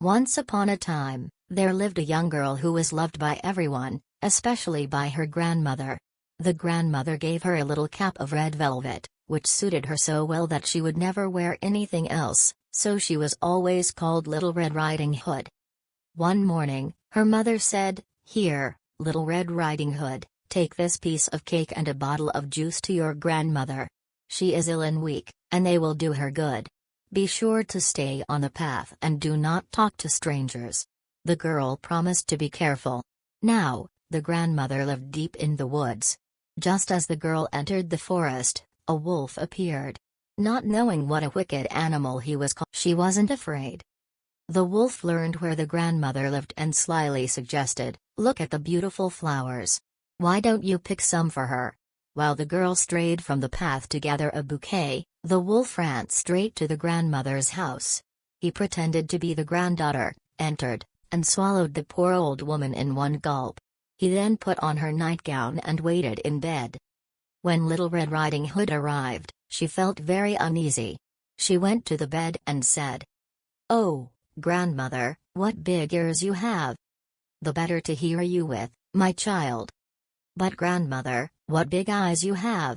Once upon a time, there lived a young girl who was loved by everyone, especially by her grandmother. The grandmother gave her a little cap of red velvet, which suited her so well that she would never wear anything else, so she was always called Little Red Riding Hood. One morning, her mother said, "Here, Little Red Riding Hood, take this piece of cake and a bottle of juice to your grandmother. She is ill and weak, and they will do her good. Be sure to stay on the path and do not talk to strangers." The girl promised to be careful. Now, the grandmother lived deep in the woods. Just as the girl entered the forest, a wolf appeared. Not knowing what a wicked animal he was called, she wasn't afraid. The wolf learned where the grandmother lived and slyly suggested, "Look at the beautiful flowers. Why don't you pick some for her?" While the girl strayed from the path to gather a bouquet, the wolf ran straight to the grandmother's house. He pretended to be the granddaughter, entered, and swallowed the poor old woman in one gulp. He then put on her nightgown and waited in bed. When Little Red Riding Hood arrived, she felt very uneasy. She went to the bed and said, "Oh, grandmother, what big ears you have. The better to hear you with, my child." "But grandmother, what big eyes you have.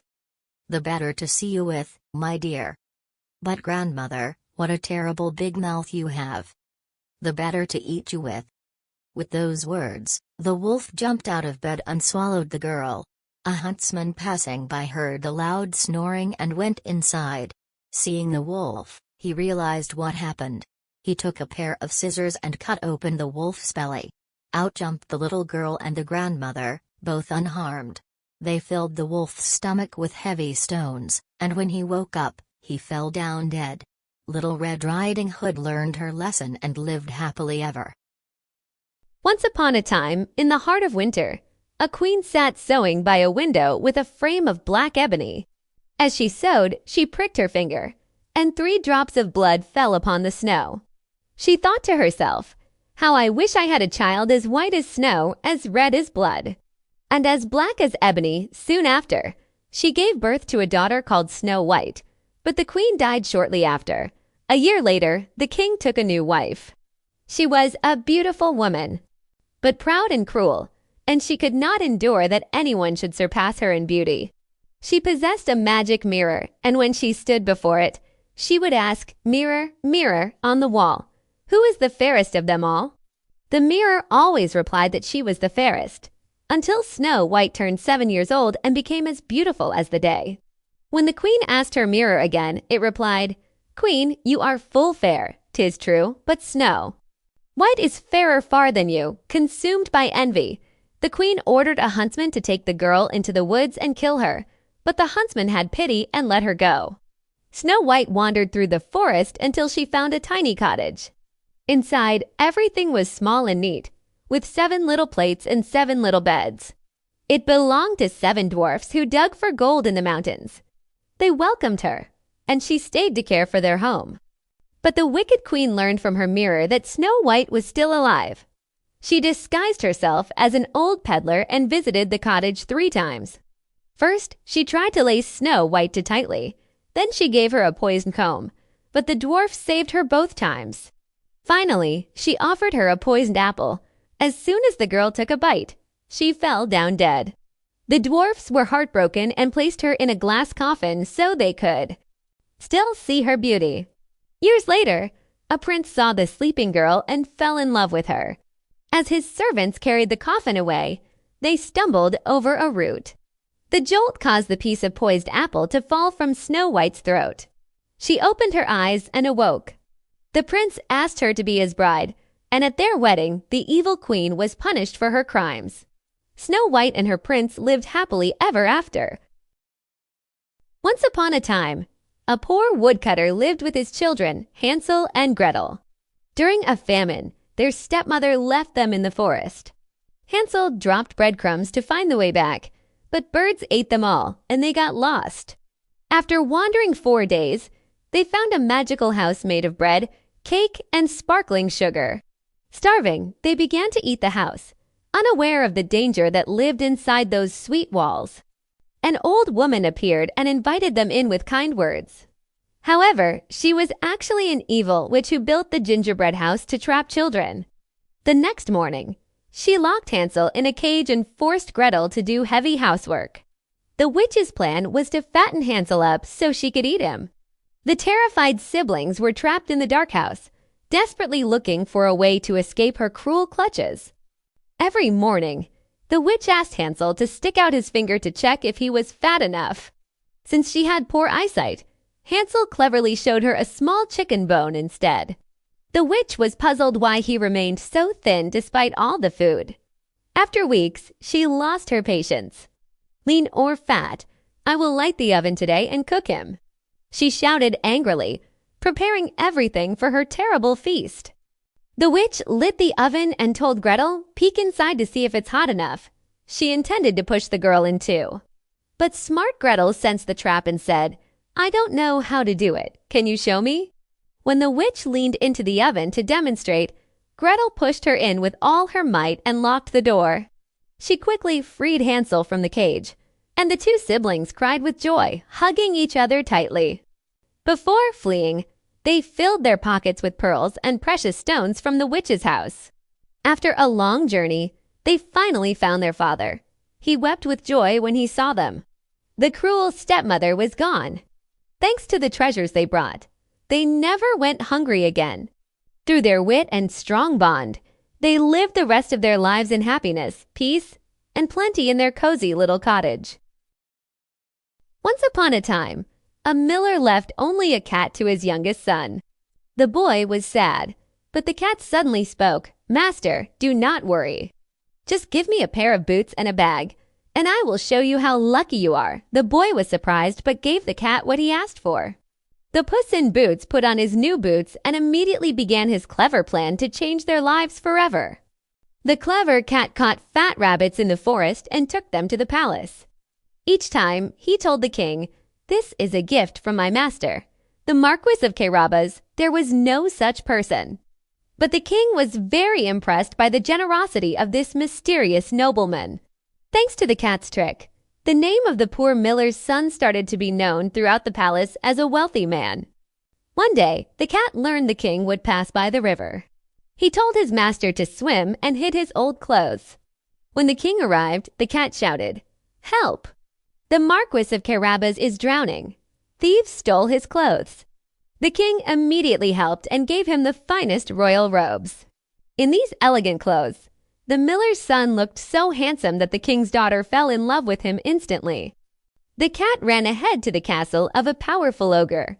The better to see you with, my dear." "But grandmother, what a terrible big mouth you have. The better to eat you with." With those words, the wolf jumped out of bed and swallowed the girl. A huntsman passing by heard the loud snoring and went inside. Seeing the wolf, he realized what happened. He took a pair of scissors and cut open the wolf's belly. Out jumped the little girl and the grandmother, both unharmed. They filled the wolf's stomach with heavy stones, and when he woke up, he fell down dead. Little Red Riding Hood learned her lesson and lived happily ever. Once upon a time, in the heart of winter, a queen sat sewing by a window with a frame of black ebony. As she sewed, she pricked her finger, and 3 drops of blood fell upon the snow. She thought to herself, "How I wish I had a child as white as snow, as red as blood." And as black as ebony. Soon after, she gave birth to a daughter called Snow White, but the queen died shortly after. A year later, the king took a new wife. She was a beautiful woman, but proud and cruel, and she could not endure that anyone should surpass her in beauty. She possessed a magic mirror, and when she stood before it, she would ask, "Mirror, mirror on the wall, who is the fairest of them all?" The mirror always replied that she was the fairest, until Snow White turned 7 years old and became as beautiful as the day. When the queen asked her mirror again, it replied, "Queen, you are full fair, 'tis true, but snow. White is fairer far than you." Consumed by envy, the queen ordered a huntsman to take the girl into the woods and kill her, but the huntsman had pity and let her go. Snow White wandered through the forest until she found a tiny cottage. Inside, everything was small and neat, with 7 little plates and 7 little beds. It belonged to 7 dwarfs who dug for gold in the mountains. They welcomed her, and she stayed to care for their home. But the wicked queen learned from her mirror that Snow White was still alive. She disguised herself as an old peddler and visited the cottage 3 times. First, she tried to lace Snow White too tightly. Then she gave her a poisoned comb, but the dwarf saved her both times. Finally, she offered her a poisoned apple. As soon as the girl took a bite, she fell down dead. The dwarfs were heartbroken and placed her in a glass coffin so they could still see her beauty. Years later, a prince saw the sleeping girl and fell in love with her. As his servants carried the coffin away, they stumbled over a root. The jolt caused the piece of poisoned apple to fall from Snow White's throat. She opened her eyes and awoke. The prince asked her to be his bride, and at their wedding, the evil queen was punished for her crimes. Snow White and her prince lived happily ever after. Once upon a time, a poor woodcutter lived with his children, Hansel and Gretel. During a famine, their stepmother left them in the forest. Hansel dropped breadcrumbs to find the way back, but birds ate them all, and they got lost. After wandering 4 days, they found a magical house made of bread, cake, and sparkling sugar. Starving, they began to eat the house, unaware of the danger that lived inside those sweet walls. An old woman appeared and invited them in with kind words. However, she was actually an evil witch who built the gingerbread house to trap children. The next morning, she locked Hansel in a cage and forced Gretel to do heavy housework. The witch's plan was to fatten Hansel up so she could eat him. The terrified siblings were trapped in the dark house, desperately looking for a way to escape her cruel clutches. Every morning, the witch asked Hansel to stick out his finger to check if he was fat enough. Since she had poor eyesight, Hansel cleverly showed her a small chicken bone instead. The witch was puzzled why he remained so thin despite all the food. After weeks, she lost her patience. "Lean or fat, I will light the oven today and cook him," she shouted angrily, preparing everything for her terrible feast. The witch lit the oven and told Gretel, "Peek inside to see if it's hot enough." She intended to push the girl in too. But smart Gretel sensed the trap and said, "I don't know how to do it. Can you show me?" When the witch leaned into the oven to demonstrate, Gretel pushed her in with all her might and locked the door. She quickly freed Hansel from the cage, and the two siblings cried with joy, hugging each other tightly. Before fleeing, they filled their pockets with pearls and precious stones from the witch's house. After a long journey, they finally found their father. He wept with joy when he saw them. The cruel stepmother was gone. Thanks to the treasures they brought, they never went hungry again. Through their wit and strong bond, they lived the rest of their lives in happiness, peace, and plenty in their cozy little cottage. Once upon a time, a miller left only a cat to his youngest son. The boy was sad, but the cat suddenly spoke, "Master, do not worry. Just give me a pair of boots and a bag, and I will show you how lucky you are." The boy was surprised but gave the cat what he asked for. The Puss in Boots put on his new boots and immediately began his clever plan to change their lives forever. The clever cat caught fat rabbits in the forest and took them to the palace. Each time, he told the king, "This is a gift from my master, the Marquis of Carabas. There was no such person." But the king was very impressed by the generosity of this mysterious nobleman. Thanks to the cat's trick, the name of the poor miller's son started to be known throughout the palace as a wealthy man. One day, the cat learned the king would pass by the river. He told his master to swim and hid his old clothes. When the king arrived, the cat shouted, "Help! The Marquis of Carabas is drowning. Thieves stole his clothes." The king immediately helped and gave him the finest royal robes. In these elegant clothes, the miller's son looked so handsome that the king's daughter fell in love with him instantly. The cat ran ahead to the castle of a powerful ogre.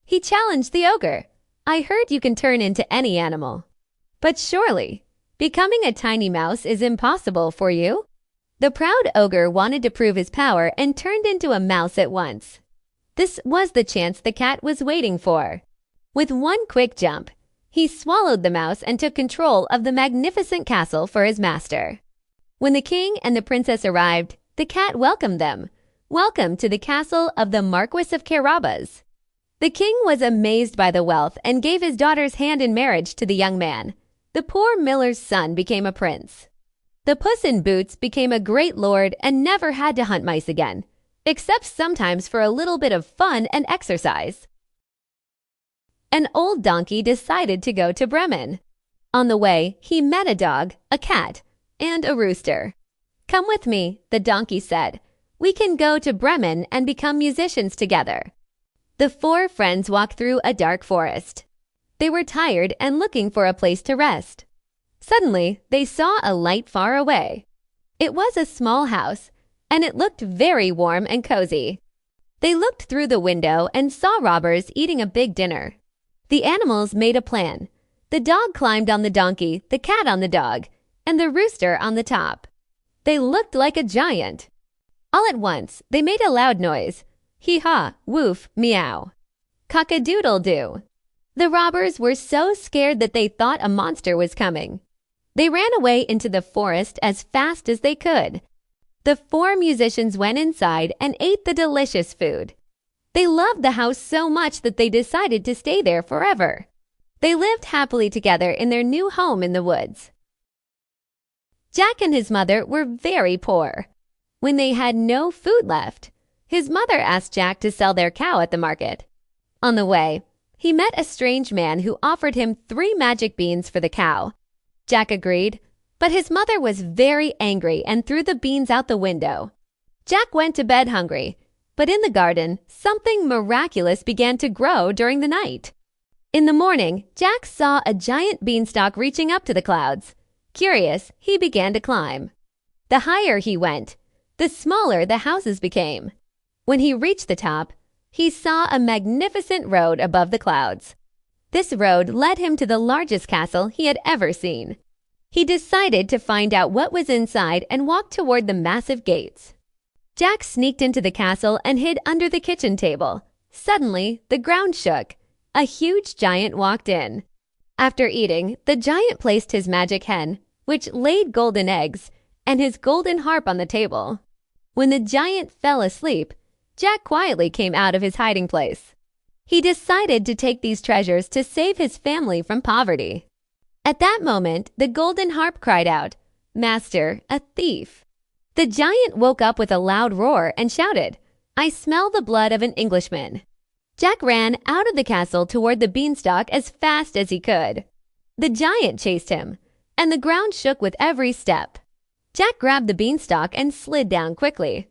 He challenged the ogre, "I heard you can turn into any animal. But surely, becoming a tiny mouse is impossible for you?" The proud ogre wanted to prove his power and turned into a mouse at once. This was the chance the cat was waiting for. With one quick jump, he swallowed the mouse and took control of the magnificent castle for his master. When the king and the princess arrived, the cat welcomed them. "Welcome to the castle of the Marquis of Carabas." The king was amazed by the wealth and gave his daughter's hand in marriage to the young man. The poor miller's son became a prince. The Puss in Boots became a great lord and never had to hunt mice again, except sometimes for a little bit of fun and exercise. An old donkey decided to go to Bremen. On the way, he met a dog, a cat, and a rooster. "Come with me," the donkey said. "We can go to Bremen and become musicians together." The four friends walked through a dark forest. They were tired and looking for a place to rest. Suddenly, they saw a light far away. It was a small house, and it looked very warm and cozy. They looked through the window and saw robbers eating a big dinner. The animals made a plan. The dog climbed on the donkey, the cat on the dog, and the rooster on the top. They looked like a giant. All at once, they made a loud noise. Hee-haw, woof, meow. Cock-a-doodle-doo. The robbers were so scared that they thought a monster was coming. They ran away into the forest as fast as they could. The four musicians went inside and ate the delicious food. They loved the house so much that they decided to stay there forever. They lived happily together in their new home in the woods. Jack and his mother were very poor. When they had no food left, his mother asked Jack to sell their cow at the market. On the way, he met a strange man who offered him 3 magic beans for the cow. Jack agreed, but his mother was very angry and threw the beans out the window. Jack went to bed hungry, but in the garden, something miraculous began to grow during the night. In the morning, Jack saw a giant beanstalk reaching up to the clouds. Curious, he began to climb. The higher he went, the smaller the houses became. When he reached the top, he saw a magnificent road above the clouds. This road led him to the largest castle he had ever seen. He decided to find out what was inside and walked toward the massive gates. Jack sneaked into the castle and hid under the kitchen table. Suddenly, the ground shook. A huge giant walked in. After eating, the giant placed his magic hen, which laid golden eggs, and his golden harp on the table. When the giant fell asleep, Jack quietly came out of his hiding place. He decided to take these treasures to save his family from poverty. At that moment, the golden harp cried out, "Master, a thief." The giant woke up with a loud roar and shouted, "I smell the blood of an Englishman." Jack ran out of the castle toward the beanstalk as fast as he could. The giant chased him, and the ground shook with every step. Jack grabbed the beanstalk and slid down quickly.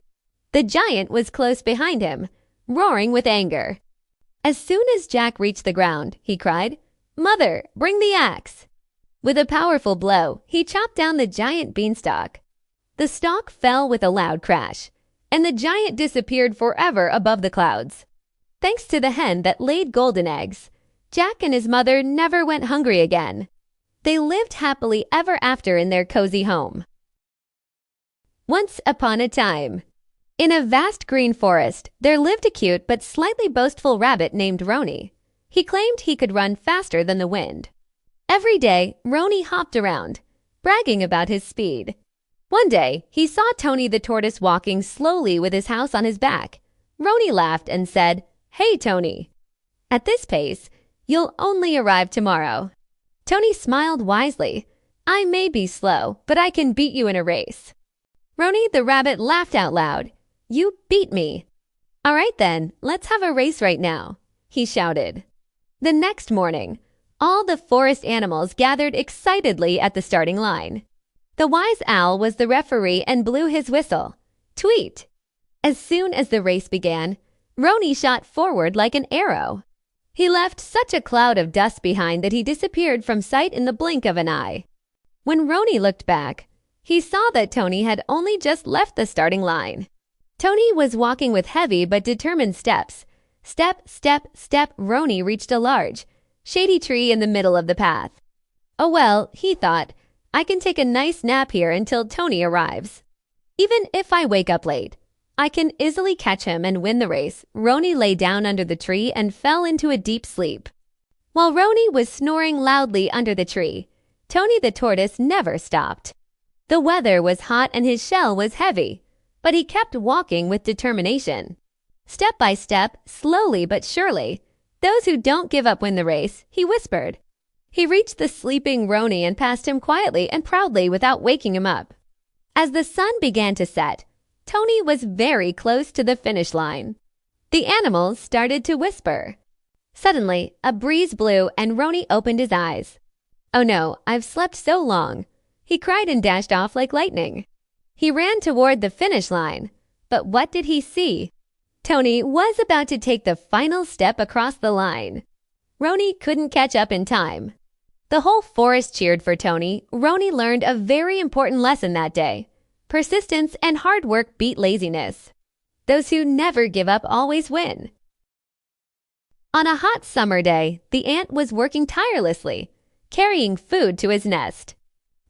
The giant was close behind him, roaring with anger. As soon as Jack reached the ground, he cried, "Mother, bring the axe." With a powerful blow, he chopped down the giant beanstalk. The stalk fell with a loud crash, and the giant disappeared forever above the clouds. Thanks to the hen that laid golden eggs, Jack and his mother never went hungry again. They lived happily ever after in their cozy home. Once upon a time. In a vast green forest, there lived a cute but slightly boastful rabbit named Roni. He claimed he could run faster than the wind. Every day, Roni hopped around, bragging about his speed. One day, he saw Toni the tortoise walking slowly with his house on his back. Roni laughed and said, "Hey, Toni. At this pace, you'll only arrive tomorrow." Toni smiled wisely. "I may be slow, but I can beat you in a race." Roni the rabbit laughed out loud. "You beat me." "All right then, let's have a race right now," he shouted. The next morning, all the forest animals gathered excitedly at the starting line. The wise owl was the referee and blew his whistle. Tweet! As soon as the race began, Roni shot forward like an arrow. He left such a cloud of dust behind that he disappeared from sight in the blink of an eye. When Roni looked back, he saw that Toni had only just left the starting line. Toni was walking with heavy but determined steps. Step, step, step, Roni reached a large, shady tree in the middle of the path. "Oh well," he thought, "I can take a nice nap here until Toni arrives. Even if I wake up late, I can easily catch him and win the race." Roni lay down under the tree and fell into a deep sleep. While Roni was snoring loudly under the tree, Toni the tortoise never stopped. The weather was hot and his shell was heavy, but he kept walking with determination. Step by step, slowly but surely, "Those who don't give up win the race," he whispered. He reached the sleeping Roni and passed him quietly and proudly without waking him up. As the sun began to set, Toni was very close to the finish line. The animals started to whisper. Suddenly, a breeze blew and Roni opened his eyes. "Oh no, I've slept so long," he cried and dashed off like lightning. He ran toward the finish line, but what did he see? Toni was about to take the final step across the line. Roni couldn't catch up in time. The whole forest cheered for Toni. Roni learned a very important lesson that day. Persistence and hard work beat laziness. Those who never give up always win. On a hot summer day, the ant was working tirelessly, carrying food to his nest.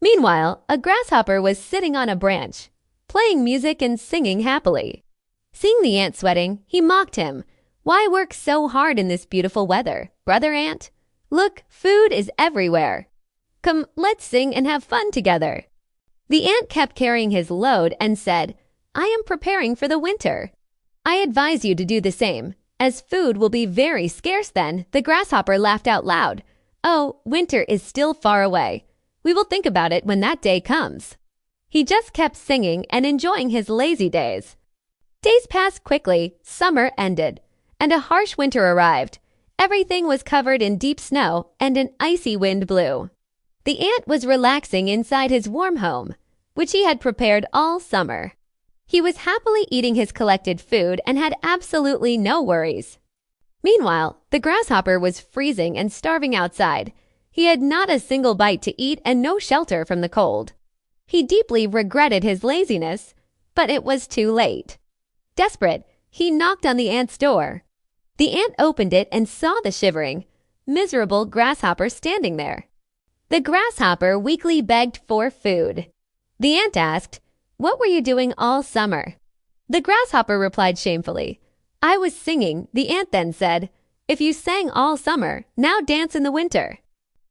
Meanwhile, a grasshopper was sitting on a branch, playing music and singing happily. Seeing the ant sweating, he mocked him. "Why work so hard in this beautiful weather, brother ant? Look, food is everywhere. Come, let's sing and have fun together." The ant kept carrying his load and said, "I am preparing for the winter. I advise you to do the same, as food will be very scarce then." The grasshopper laughed out loud. "Oh, winter is still far away. We will think about it when that day comes." He just kept singing and enjoying his lazy days. Days passed quickly, summer ended, and a harsh winter arrived. Everything was covered in deep snow and an icy wind blew. The ant was relaxing inside his warm home, which he had prepared all summer. He was happily eating his collected food and had absolutely no worries. Meanwhile, the grasshopper was freezing and starving outside. He had not a single bite to eat and no shelter from the cold. He deeply regretted his laziness, but it was too late. Desperate, he knocked on the ant's door. The ant opened it and saw the shivering, miserable grasshopper standing there. The grasshopper weakly begged for food. The ant asked, "What were you doing all summer?" The grasshopper replied shamefully, "I was singing." The ant then said, "If you sang all summer, now dance in the winter."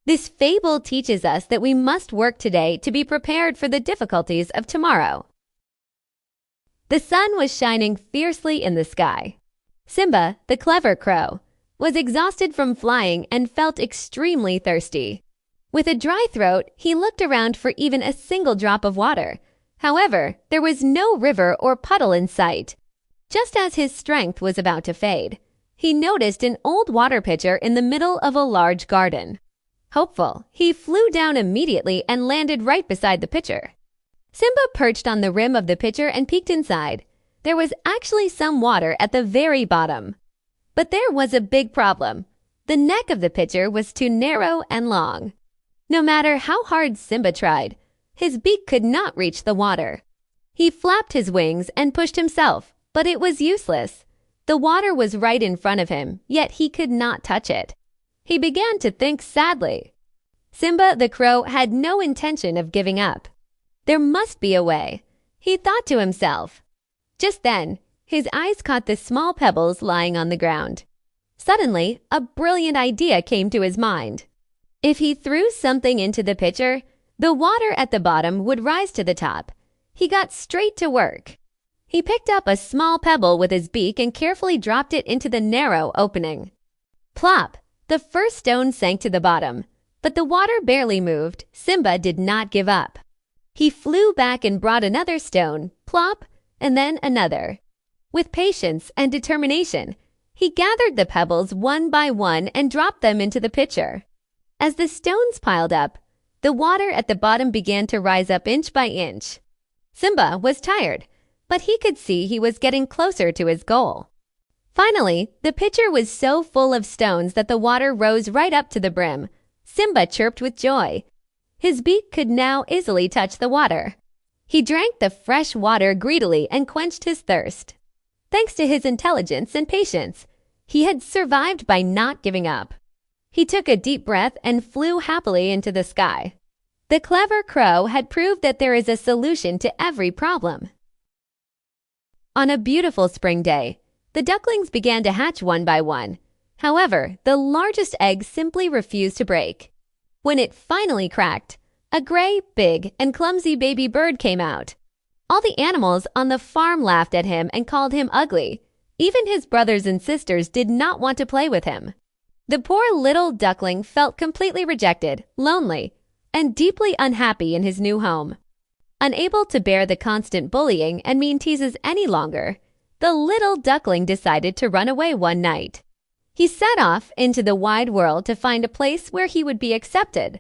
This fable teaches us that we must work today to be prepared for the difficulties of tomorrow. The sun was shining fiercely in the sky. Simba, the clever crow, was exhausted from flying and felt extremely thirsty. With a dry throat, he looked around for even a single drop of water. However, there was no river or puddle in sight. Just as his strength was about to fade, he noticed an old water pitcher in the middle of a large garden. Hopeful, he flew down immediately and landed right beside the pitcher. Simba perched on the rim of the pitcher and peeked inside. There was actually some water at the very bottom. But there was a big problem. The neck of the pitcher was too narrow and long. No matter how hard Simba tried, his beak could not reach the water. He flapped his wings and pushed himself, but it was useless. The water was right in front of him, yet he could not touch it. He began to think sadly. Simba the crow had no intention of giving up. There must be a way, he thought to himself. Just then, his eyes caught the small pebbles lying on the ground. Suddenly, a brilliant idea came to his mind. If he threw something into the pitcher, the water at the bottom would rise to the top. He got straight to work. He picked up a small pebble with his beak and carefully dropped it into the narrow opening. Plop! The first stone sank to the bottom, but the water barely moved. Simba did not give up. He flew back and brought another stone, plop, and then another. With patience and determination, he gathered the pebbles one by one and dropped them into the pitcher. As the stones piled up, the water at the bottom began to rise up inch by inch. Simba was tired, but he could see he was getting closer to his goal. Finally, the pitcher was so full of stones that the water rose right up to the brim. Simba chirped with joy. His beak could now easily touch the water. He drank the fresh water greedily and quenched his thirst. Thanks to his intelligence and patience, he had survived by not giving up. He took a deep breath and flew happily into the sky. The clever crow had proved that there is a solution to every problem. On a beautiful spring day, the ducklings began to hatch one by one. However, the largest egg simply refused to break. When it finally cracked, a gray, big, and clumsy baby bird came out. All the animals on the farm laughed at him and called him ugly. Even his brothers and sisters did not want to play with him. The poor little duckling felt completely rejected, lonely, and deeply unhappy in his new home. Unable to bear the constant bullying and mean teases any longer, the little duckling decided to run away one night. He set off into the wide world to find a place where he would be accepted.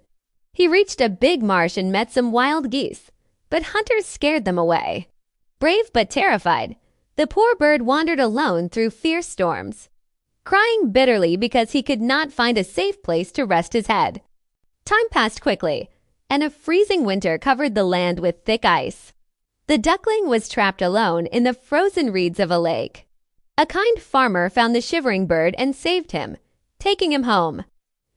He reached a big marsh and met some wild geese, but hunters scared them away. Brave but terrified, the poor bird wandered alone through fierce storms, crying bitterly because he could not find a safe place to rest his head. Time passed quickly, and a freezing winter covered the land with thick ice. The duckling was trapped alone in the frozen reeds of a lake. A kind farmer found the shivering bird and saved him, taking him home.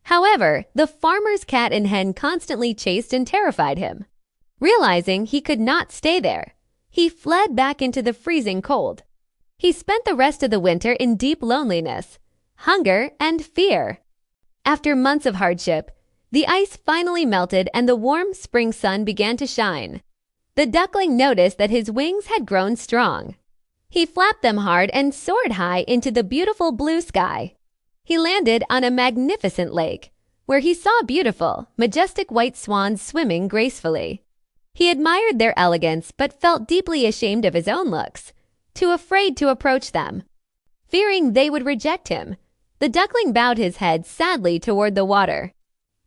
However, the farmer's cat and hen constantly chased and terrified him. Realizing he could not stay there, he fled back into the freezing cold. He spent the rest of the winter in deep loneliness, hunger, and fear. After months of hardship, the ice finally melted and the warm spring sun began to shine. The duckling noticed that his wings had grown strong. He flapped them hard and soared high into the beautiful blue sky. He landed on a magnificent lake, where he saw beautiful, majestic white swans swimming gracefully. He admired their elegance but felt deeply ashamed of his own looks, too afraid to approach them. Fearing they would reject him, The duckling bowed his head sadly toward the water.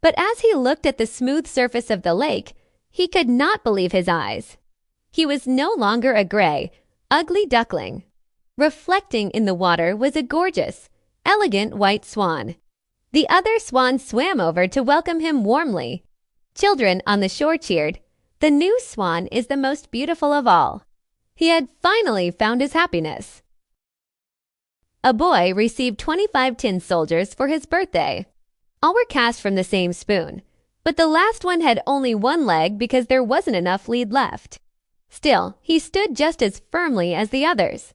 But as he looked at the smooth surface of the lake, he could not believe his eyes. He was no longer a gray, ugly duckling. Reflecting in the water was a gorgeous, elegant white swan. The other swans swam over to welcome him warmly. Children on the shore cheered, "The new swan is the most beautiful of all." He had finally found his happiness. A boy received 25 tin soldiers for his birthday. All were cast from the same spoon, but the last one had only one leg because there wasn't enough lead left. Still, he stood just as firmly as the others.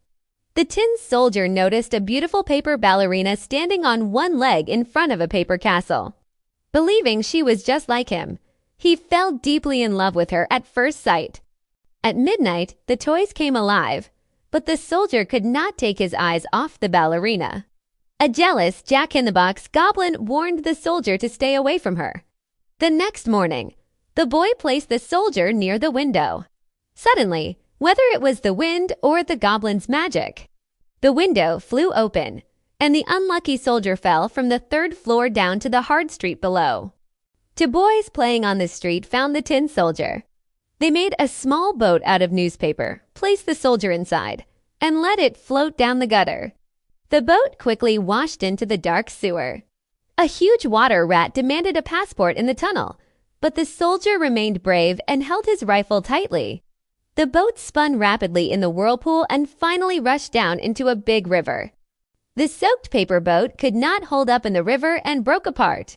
The tin soldier noticed a beautiful paper ballerina standing on one leg in front of a paper castle. Believing she was just like him, he fell deeply in love with her at first sight. At midnight, the toys came alive, but the soldier could not take his eyes off the ballerina. A jealous Jack-in-the-Box goblin warned the soldier to stay away from her. The next morning, the boy placed the soldier near the window. Suddenly, whether it was the wind or the goblin's magic, the window flew open, and the unlucky soldier fell from the 3rd floor down to the hard street below. 2 boys playing on the street found the tin soldier. They made a small boat out of newspaper, placed the soldier inside, and let it float down the gutter. The boat quickly washed into the dark sewer. A huge water rat demanded a passport in the tunnel, but the soldier remained brave and held his rifle tightly. The boat spun rapidly in the whirlpool and finally rushed down into a big river. The soaked paper boat could not hold up in the river and broke apart.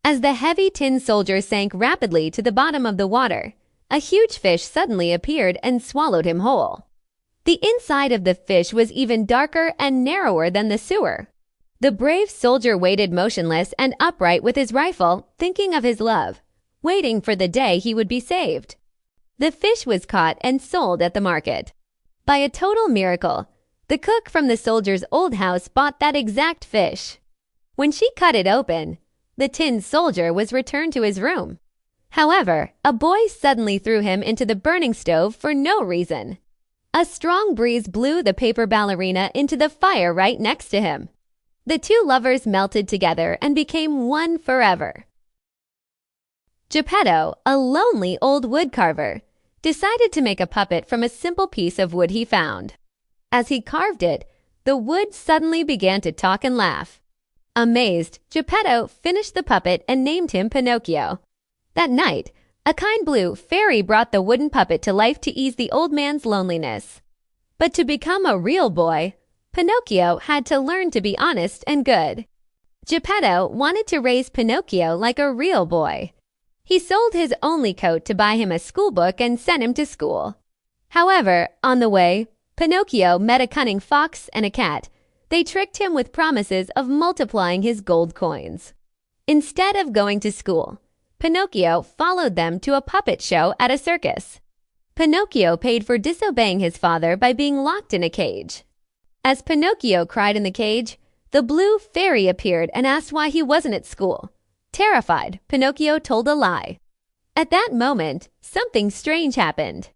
As the heavy tin soldier sank rapidly to the bottom of the water, a huge fish suddenly appeared and swallowed him whole. The inside of the fish was even darker and narrower than the sewer. The brave soldier waited motionless and upright with his rifle, thinking of his love, waiting for the day he would be saved. The fish was caught and sold at the market. By a total miracle, the cook from the soldier's old house bought that exact fish. When she cut it open, the tin soldier was returned to his room. However, a boy suddenly threw him into the burning stove for no reason. A strong breeze blew the paper ballerina into the fire right next to him. The 2 lovers melted together and became one forever. Geppetto, a lonely old woodcarver, decided to make a puppet from a simple piece of wood he found. As he carved it, the wood suddenly began to talk and laugh. Amazed, Geppetto finished the puppet and named him Pinocchio. That night, a kind blue fairy brought the wooden puppet to life to ease the old man's loneliness. But to become a real boy, Pinocchio had to learn to be honest and good. Geppetto wanted to raise Pinocchio like a real boy. He sold his only coat to buy him a schoolbook and sent him to school. However, on the way, Pinocchio met a cunning fox and a cat. They tricked him with promises of multiplying his gold coins. Instead of going to school, Pinocchio followed them to a puppet show at a circus. Pinocchio paid for disobeying his father by being locked in a cage. As Pinocchio cried in the cage, the blue fairy appeared and asked why he wasn't at school. Terrified, Pinocchio told a lie. At that moment, something strange happened.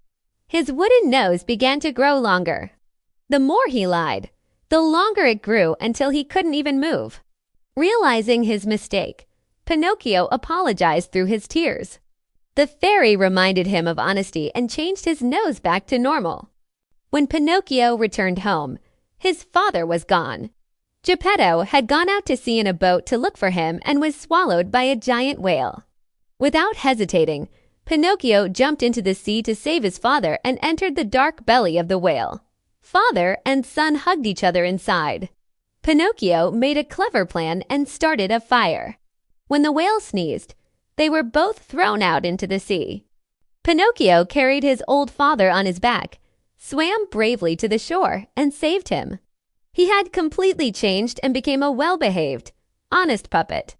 His wooden nose began to grow longer. The more he lied, the longer it grew until he couldn't even move. Realizing his mistake, Pinocchio apologized through his tears. The fairy reminded him of honesty and changed his nose back to normal. When Pinocchio returned home, his father was gone. Geppetto had gone out to sea in a boat to look for him and was swallowed by a giant whale. Without hesitating, Pinocchio jumped into the sea to save his father and entered the dark belly of the whale. Father and son hugged each other inside. Pinocchio made a clever plan and started a fire. When the whale sneezed, they were both thrown out into the sea. Pinocchio carried his old father on his back, swam bravely to the shore, and saved him. He had completely changed and became a well-behaved, honest puppet.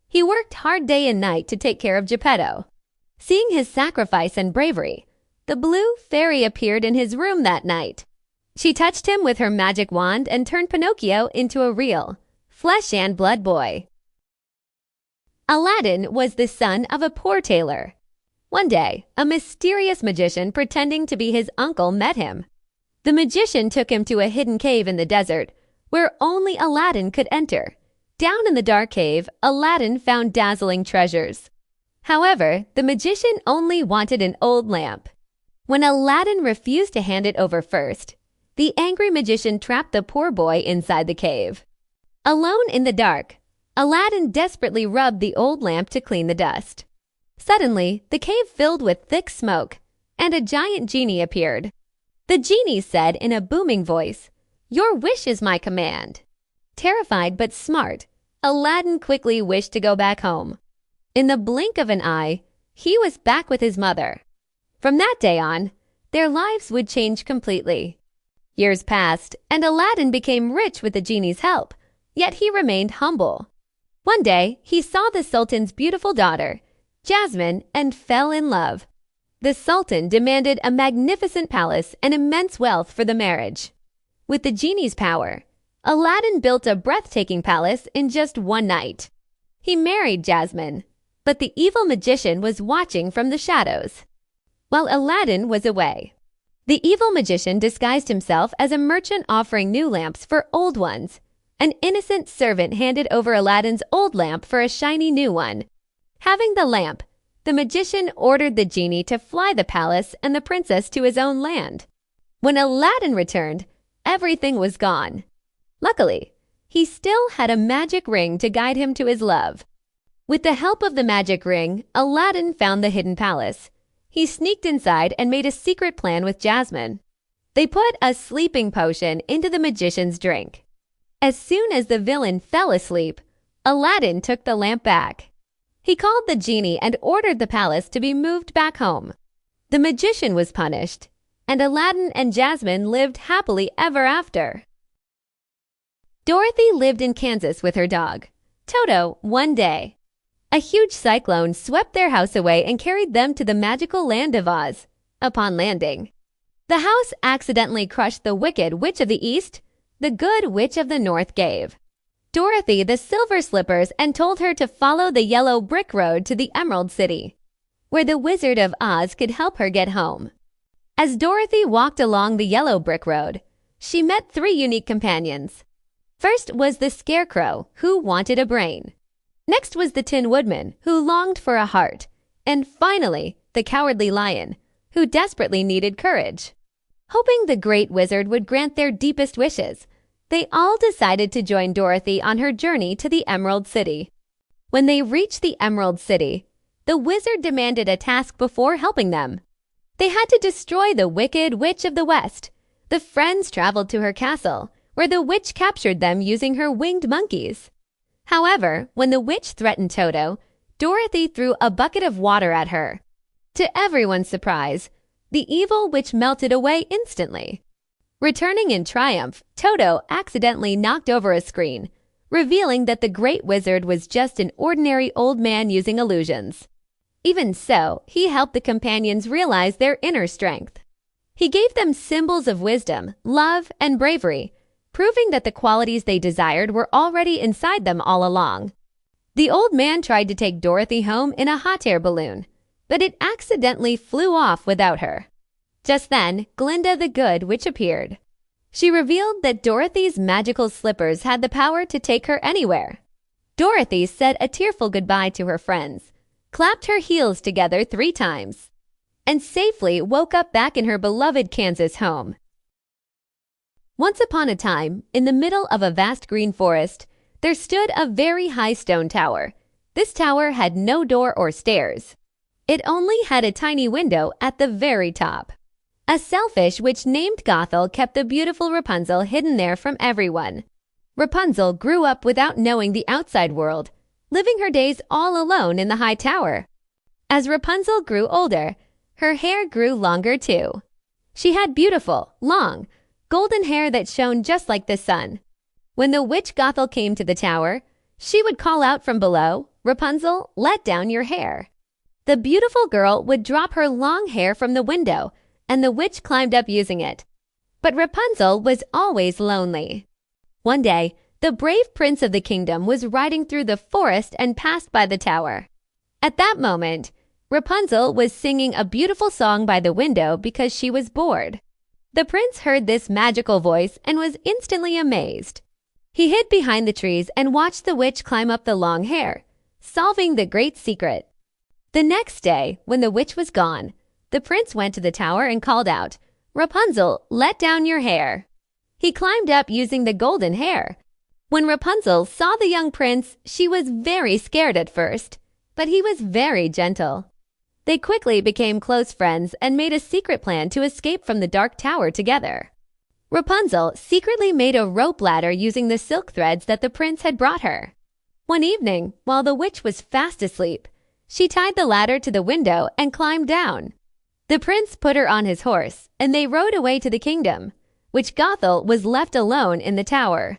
He worked hard day and night to take care of Geppetto. Seeing his sacrifice and bravery, the blue fairy appeared in his room that night. She touched him with her magic wand and turned Pinocchio into a real, flesh and blood boy. Aladdin was the son of a poor tailor. One day, a mysterious magician pretending to be his uncle met him. The magician took him to a hidden cave in the desert, where only Aladdin could enter. Down in the dark cave, Aladdin found dazzling treasures. However, the magician only wanted an old lamp. When Aladdin refused to hand it over first, the angry magician trapped the poor boy inside the cave. Alone in the dark, Aladdin desperately rubbed the old lamp to clean the dust. Suddenly, the cave filled with thick smoke, and a giant genie appeared. The genie said in a booming voice, "Your wish is my command." Terrified but smart, Aladdin quickly wished to go back home. In the blink of an eye, he was back with his mother. From that day on, their lives would change completely. Years passed, and Aladdin became rich with the genie's help, yet he remained humble. One day, he saw the Sultan's beautiful daughter, Jasmine, and fell in love. The Sultan demanded a magnificent palace and immense wealth for the marriage. With the genie's power, Aladdin built a breathtaking palace in just one night. He married Jasmine, but the evil magician was watching from the shadows. While Aladdin was away, the evil magician disguised himself as a merchant offering new lamps for old ones. An innocent servant handed over Aladdin's old lamp for a shiny new one. Having the lamp, the magician ordered the genie to fly the palace and the princess to his own land. When Aladdin returned, everything was gone. Luckily, he still had a magic ring to guide him to his love. With the help of the magic ring, Aladdin found the hidden palace. He sneaked inside and made a secret plan with Jasmine. They put a sleeping potion into the magician's drink. As soon as the villain fell asleep, Aladdin took the lamp back. He called the genie and ordered the palace to be moved back home. The magician was punished, and Aladdin and Jasmine lived happily ever after. Dorothy lived in Kansas with her dog, Toto, one day. A huge cyclone swept their house away and carried them to the magical land of Oz. Upon landing, the house accidentally crushed the wicked witch of the East. The good witch of the North gave Dorothy the silver slippers and told her to follow the yellow brick road to the Emerald City, where the Wizard of Oz could help her get home. As Dorothy walked along the yellow brick road, she met 3 unique companions. First was the Scarecrow, who wanted a brain. Next was the Tin Woodman, who longed for a heart. And finally, the Cowardly Lion, who desperately needed courage. Hoping the Great Wizard would grant their deepest wishes, they all decided to join Dorothy on her journey to the Emerald City. When they reached the Emerald City, the wizard demanded a task before helping them. They had to destroy the Wicked Witch of the West. The friends traveled to her castle, where the witch captured them using her winged monkeys. However, when the witch threatened Toto, Dorothy threw a bucket of water at her. To everyone's surprise, the evil witch melted away instantly. Returning in triumph, Toto accidentally knocked over a screen, revealing that the Great Wizard was just an ordinary old man using illusions. Even so, he helped the companions realize their inner strength. He gave them symbols of wisdom, love, and bravery, proving that the qualities they desired were already inside them all along. The old man tried to take Dorothy home in a hot air balloon, but it accidentally flew off without her. Just then, Glinda the Good Witch appeared. She revealed that Dorothy's magical slippers had the power to take her anywhere. Dorothy said a tearful goodbye to her friends, clapped her heels together 3 times, and safely woke up back in her beloved Kansas home. Once upon a time, in the middle of a vast green forest, there stood a very high stone tower. This tower had no door or stairs. It only had a tiny window at the very top. A selfish witch named Gothel kept the beautiful Rapunzel hidden there from everyone. Rapunzel grew up without knowing the outside world, living her days all alone in the high tower. As Rapunzel grew older, her hair grew longer too. She had beautiful, long, golden hair that shone just like the sun. When the witch Gothel came to the tower, she would call out from below, "Rapunzel, let down your hair." The beautiful girl would drop her long hair from the window, and the witch climbed up using it. But Rapunzel was always lonely. One day, the brave prince of the kingdom was riding through the forest and passed by the tower. At that moment, Rapunzel was singing a beautiful song by the window because she was bored. The prince heard this magical voice and was instantly amazed. He hid behind the trees and watched the witch climb up the long hair, solving the great secret. The next day, when the witch was gone, the prince went to the tower and called out, "Rapunzel, let down your hair." He climbed up using the golden hair. When Rapunzel saw the young prince, she was very scared at first, but he was very gentle. They quickly became close friends and made a secret plan to escape from the dark tower together. Rapunzel secretly made a rope ladder using the silk threads that the prince had brought her. One evening, while the witch was fast asleep, she tied the ladder to the window and climbed down. The prince put her on his horse, and they rode away to the kingdom, which Gothel was left alone in the tower.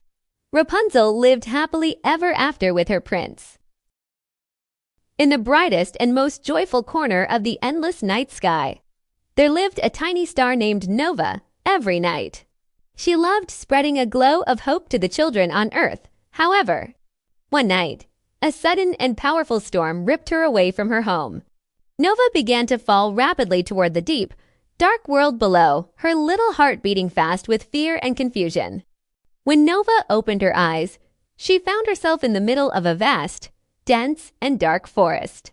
Rapunzel lived happily ever after with her prince. In the brightest and most joyful corner of the endless night sky, there lived a tiny star named Nova every night. She loved spreading a glow of hope to the children on Earth. However, one night, a sudden and powerful storm ripped her away from her home. Nova began to fall rapidly toward the deep, dark world below, her little heart beating fast with fear and confusion. When Nova opened her eyes, she found herself in the middle of a vast, dense, and dark forest.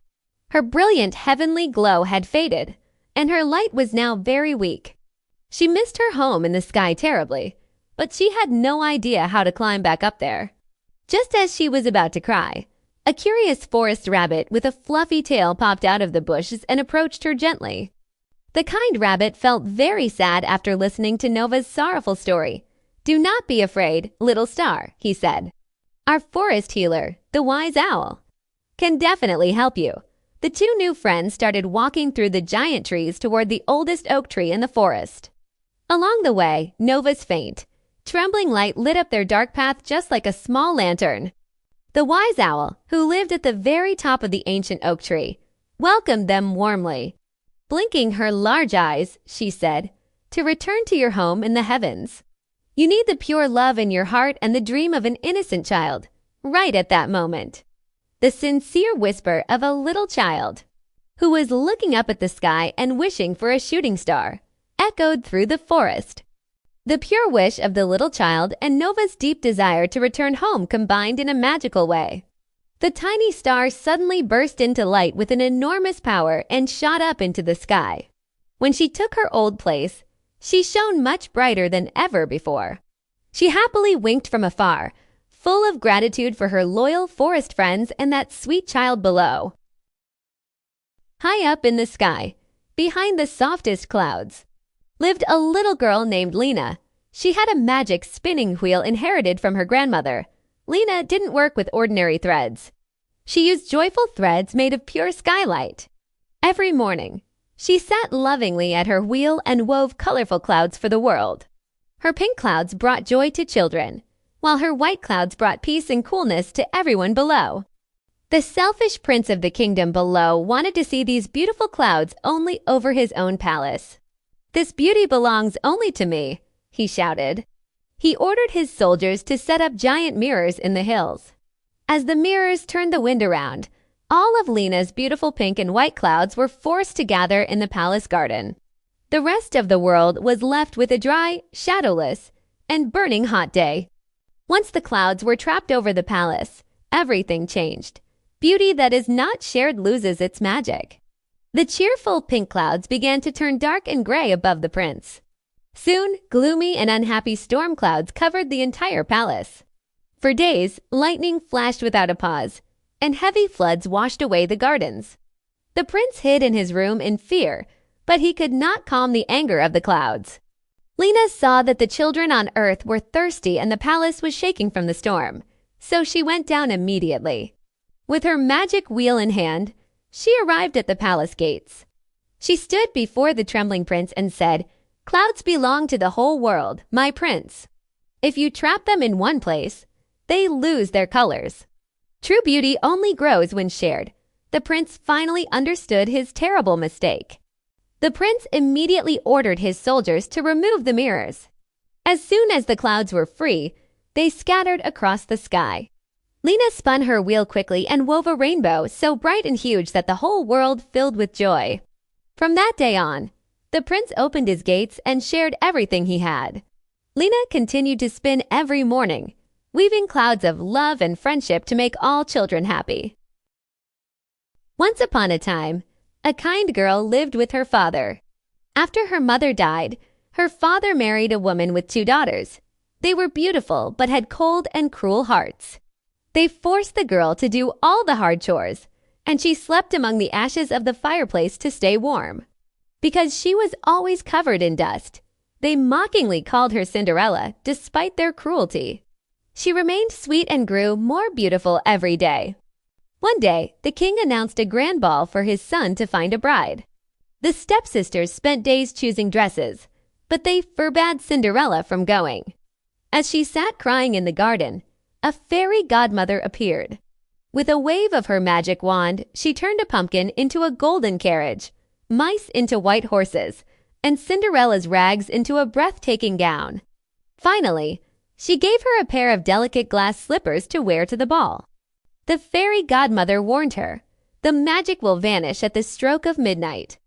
Her brilliant heavenly glow had faded, and her light was now very weak. She missed her home in the sky terribly, but she had no idea how to climb back up there. Just as she was about to cry, a curious forest rabbit with a fluffy tail popped out of the bushes and approached her gently. The kind rabbit felt very sad after listening to Nova's sorrowful story. "Do not be afraid, little star," he said. "Our forest healer, the wise owl, can definitely help you." The two new friends started walking through the giant trees toward the oldest oak tree in the forest. Along the way, Nova's faint, trembling light lit up their dark path just like a small lantern. The wise owl, who lived at the very top of the ancient oak tree, welcomed them warmly. Blinking her large eyes, she said, "To return to your home in the heavens. You need the pure love in your heart and the dream of an innocent child, right at that moment." The sincere whisper of a little child who was looking up at the sky and wishing for a shooting star echoed through the forest. The pure wish of the little child and Nova's deep desire to return home combined in a magical way. The tiny star suddenly burst into light with an enormous power and shot up into the sky. When she took her old place, she shone much brighter than ever before. She happily winked from afar, full of gratitude for her loyal forest friends and that sweet child below. High up in the sky, behind the softest clouds, lived a little girl named Lena. She had a magic spinning wheel inherited from her grandmother. Lena didn't work with ordinary threads. She used joyful threads made of pure skylight. Every morning, she sat lovingly at her wheel and wove colorful clouds for the world. Her pink clouds brought joy to children, while her white clouds brought peace and coolness to everyone below. The selfish prince of the kingdom below wanted to see these beautiful clouds only over his own palace. "This beauty belongs only to me," he shouted. He ordered his soldiers to set up giant mirrors in the hills. As the mirrors turned the wind around, all of Lena's beautiful pink and white clouds were forced to gather in the palace garden. The rest of the world was left with a dry, shadowless, and burning hot day. Once the clouds were trapped over the palace, everything changed. Beauty that is not shared loses its magic. The cheerful pink clouds began to turn dark and gray above the prince. Soon, gloomy and unhappy storm clouds covered the entire palace. For days, lightning flashed without a pause, and heavy floods washed away the gardens. The prince hid in his room in fear, but he could not calm the anger of the clouds. Lena saw that the children on Earth were thirsty and the palace was shaking from the storm, so she went down immediately. With her magic wheel in hand, she arrived at the palace gates. She stood before the trembling prince and said, "Clouds belong to the whole world, my prince. If you trap them in one place, they lose their colors. True beauty only grows when shared." The prince finally understood his terrible mistake. The prince immediately ordered his soldiers to remove the mirrors. As soon as the clouds were free, they scattered across the sky. Lena spun her wheel quickly and wove a rainbow so bright and huge that the whole world filled with joy. From that day on, the prince opened his gates and shared everything he had. Lena continued to spin every morning, weaving clouds of love and friendship to make all children happy. Once upon a time, a kind girl lived with her father. After her mother died, her father married a woman with 2 daughters. They were beautiful but had cold and cruel hearts. They forced the girl to do all the hard chores, and she slept among the ashes of the fireplace to stay warm. Because she was always covered in dust, they mockingly called her Cinderella despite their cruelty. She remained sweet and grew more beautiful every day. One day, the king announced a grand ball for his son to find a bride. The stepsisters spent days choosing dresses, but they forbade Cinderella from going. As she sat crying in the garden, a fairy godmother appeared. With a wave of her magic wand, she turned a pumpkin into a golden carriage, mice into white horses, and Cinderella's rags into a breathtaking gown. Finally, she gave her a pair of delicate glass slippers to wear to the ball. The fairy godmother warned her, the magic will vanish at the stroke of midnight.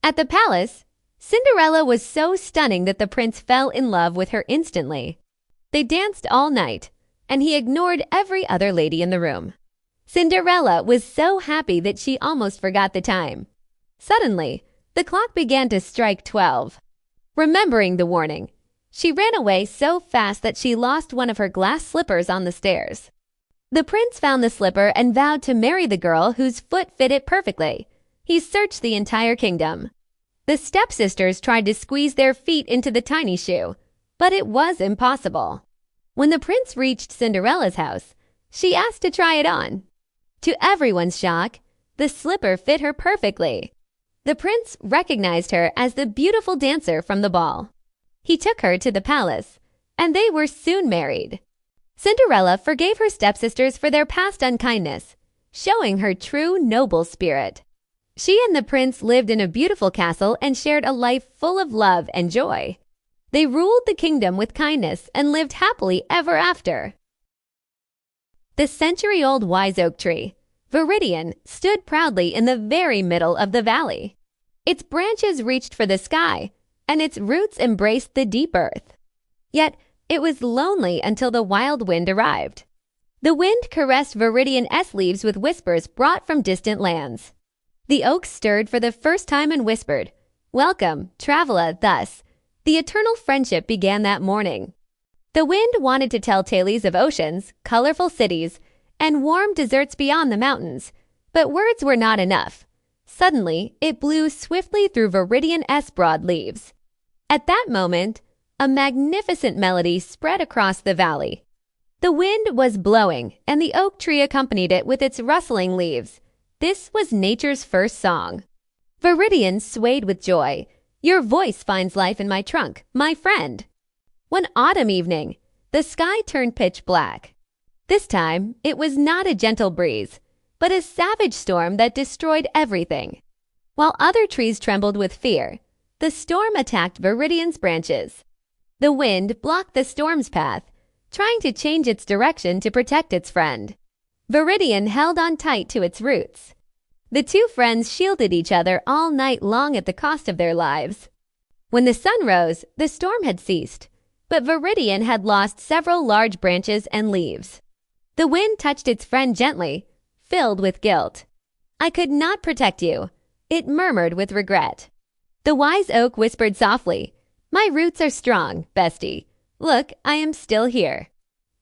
At the palace, Cinderella was so stunning that the prince fell in love with her instantly. They danced all night, and he ignored every other lady in the room. Cinderella was so happy that she almost forgot the time. Suddenly, the clock began to strike 12. Remembering the warning, she ran away so fast that she lost one of her glass slippers on the stairs. The prince found the slipper and vowed to marry the girl whose foot fit it perfectly. He searched the entire kingdom. The stepsisters tried to squeeze their feet into the tiny shoe, but it was impossible. When the prince reached Cinderella's house, she asked to try it on. To everyone's shock, the slipper fit her perfectly. The prince recognized her as the beautiful dancer from the ball. He took her to the palace, and they were soon married. Cinderella forgave her stepsisters for their past unkindness, showing her true noble spirit. She and the prince lived in a beautiful castle and shared a life full of love and joy. They ruled the kingdom with kindness and lived happily ever after. The century-old wise oak tree, Viridian, stood proudly in the very middle of the valley. Its branches reached for the sky, and its roots embraced the deep earth. Yet, it was lonely until the wild wind arrived. The wind caressed Viridian's leaves with whispers brought from distant lands. The oak stirred for the first time and whispered, "Welcome, traveler." Thus, the eternal friendship began that morning. The wind wanted to tell tales of oceans, colorful cities, and warm deserts beyond the mountains, but words were not enough. Suddenly, it blew swiftly through Viridian's broad leaves. At that moment, a magnificent melody spread across the valley. The wind was blowing, and the oak tree accompanied it with its rustling leaves. This was nature's first song. Viridian swayed with joy. "Your voice finds life in my trunk, my friend." One autumn evening, the sky turned pitch black. This time, it was not a gentle breeze, but a savage storm that destroyed everything. While other trees trembled with fear, the storm attacked Viridian's branches. The wind blocked the storm's path, trying to change its direction to protect its friend. Viridian held on tight to its roots. The two friends shielded each other all night long at the cost of their lives. When the sun rose, the storm had ceased, but Viridian had lost several large branches and leaves. The wind touched its friend gently, filled with guilt. "I could not protect you," it murmured with regret. The wise oak whispered softly, "My roots are strong, bestie. Look, I am still here.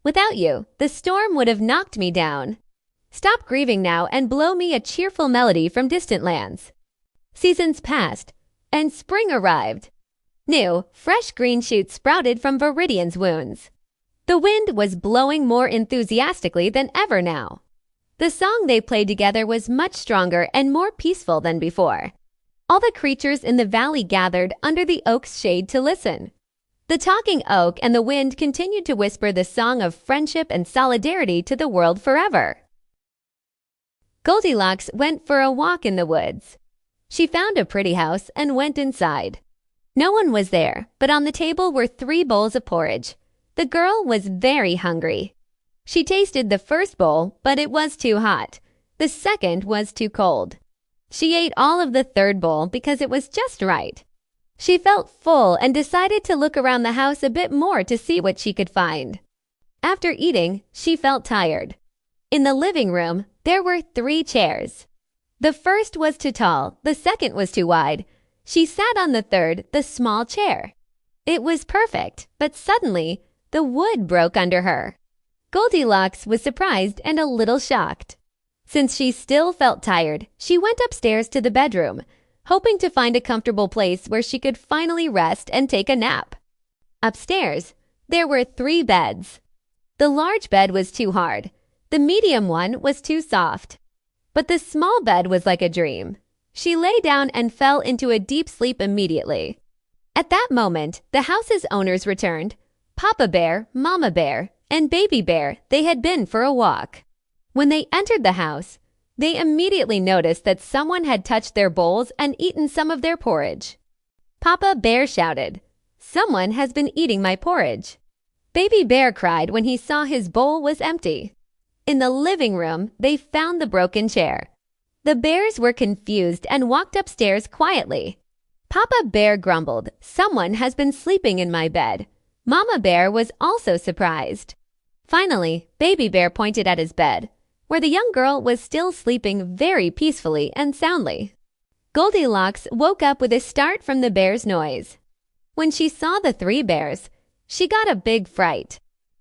Without you, the storm would have knocked me down. Stop grieving now and blow me a cheerful melody from distant lands." Seasons passed, and spring arrived. New, fresh green shoots sprouted from Viridian's wounds. The wind was blowing more enthusiastically than ever now. The song they played together was much stronger and more peaceful than before. All the creatures in the valley gathered under the oak's shade to listen. The talking oak and the wind continued to whisper the song of friendship and solidarity to the world forever. Goldilocks went for a walk in the woods. She found a pretty house and went inside. No one was there, but on the table were 3 bowls of porridge. The girl was very hungry. She tasted the first bowl, but it was too hot. The second was too cold. She ate all of the third bowl because it was just right. She felt full and decided to look around the house a bit more to see what she could find. After eating, she felt tired. In the living room, there were 3 chairs. The first was too tall, the second was too wide. She sat on the third, the small chair. It was perfect, but suddenly, the wood broke under her. Goldilocks was surprised and a little shocked. Since she still felt tired, she went upstairs to the bedroom, hoping to find a comfortable place where she could finally rest and take a nap. Upstairs, there were 3 beds. The large bed was too hard. The medium one was too soft. But the small bed was like a dream. She lay down and fell into a deep sleep immediately. At that moment, the house's owners returned. Papa Bear, Mama Bear, and Baby Bear, they had been for a walk. When they entered the house, they immediately noticed that someone had touched their bowls and eaten some of their porridge. Papa Bear shouted, "Someone has been eating my porridge." Baby Bear cried when he saw his bowl was empty. In the living room, they found the broken chair. The bears were confused and walked upstairs quietly. Papa Bear grumbled, "Someone has been sleeping in my bed." Mama Bear was also surprised. Finally, Baby Bear pointed at his bed, where the young girl was still sleeping very peacefully and soundly. Goldilocks woke up with a start from the bear's noise. When she saw the 3 bears, she got a big fright.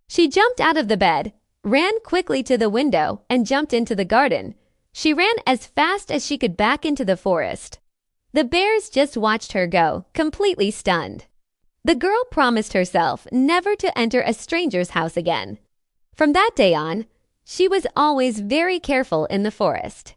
She jumped out of the bed, ran quickly to the window, and jumped into the garden. She ran as fast as she could back into the forest. The bears just watched her go, completely stunned. The girl promised herself never to enter a stranger's house again. From that day on, she was always very careful in the forest.